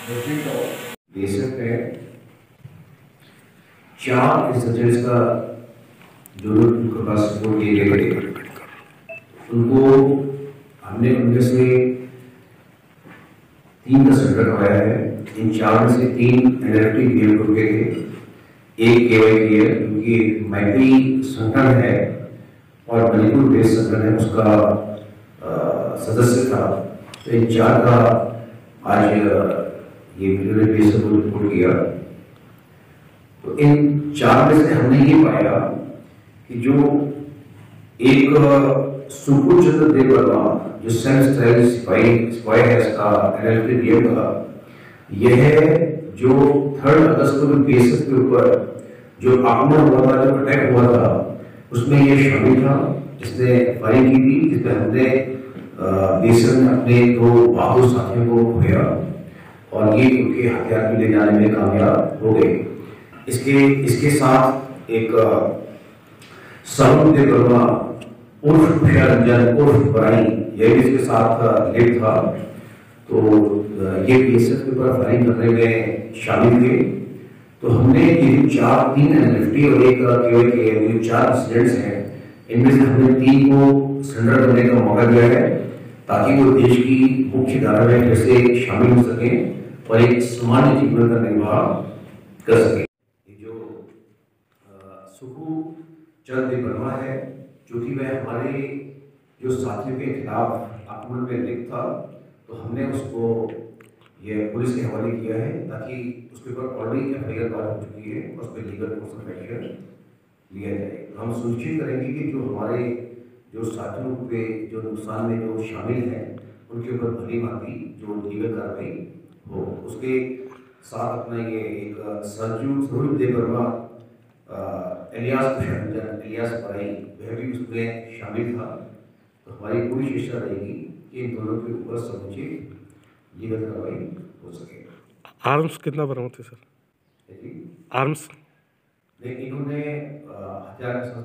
बेशक है 4 इंसर्जेंट्स का जो लोग उनके पास सपोर्ट दिए गए उनको हमने उनमें से 3 का सरेंडर करवाया है। इन 4 में से 3 एनएलटी बीएम ग्रुप के थे, एक केवाई है क्योंकि मैत्री संगठन है और मणिपुर बेस संगठन है उसका सदस्य था। तो इन 4 का आज ये बेस रिपोर्ट किया। तो इन 4 में से हमने ये पाया कि जो एक सुकुल चंद्र देव वर्मा जो सेल्फ स्टाइल सिपाही है इसका एनएलटी बीएम का, यह जो 3 अगस्त को बेसिस के ऊपर जो आक्रमण हुआ था, जो अटैक हुआ था, उसमें यह शामिल था। इसने फायरिंग की थी जिसमें हमने बेसिस में अपने 2 बहादुर साथियों को खोया और ये उनके हथियार भी ले जाने में कामयाब हो गए। इसके साथ एक साउंड देव वर्मा उर्फ खुशिया रंजन उर्फ बराई, यह भी इसके साथ लिप्त था। तो ये बीएसएफ के ऊपर फायरिंग करने में शामिल थे। तो हमने ये 3 एनएलटी और एक केवाई के जो 4 इंसिडेंट्स हैं, इनमें से हमने 3 को सरेंडर करने का मौका दिया है ताकि वो देश की मुख्य धारा में फिर से शामिल हो सके और एक सामान्य जीवन का निर्वाह कर सके। ये जो सुखू चंद्र देव वर्मा है, जो कि वह हमारे जो साथियों के खिलाफ आक्रमण में लिप्त था, तो हमने उसको ये पुलिस के हवाले किया है ताकि उसके ऊपर ऑलरेडी एफआईआर दायर हो चुकी है और उस पर लीगल कोर्स ऑफ एक्शन लिया जाए। हम सुनिश्चित करेंगे कि जो हमारे जो साथियों पे जो नुकसान में जो शामिल हैं उनके ऊपर भली भांति जो लीगल कार्रवाई हो। उसके साथ अपना ये एक सरूप देव वर्मा इलियास बराई, वह भी उसमें शामिल था। तो हमारी पूरी चेष्टा रहेगी कि इन दोनों के ऊपर समुचित लीगल कार्रवाई हो सके। आर्म्स कितना बरामद थे सर? आर्म्स इन्होंने हथियार के साथ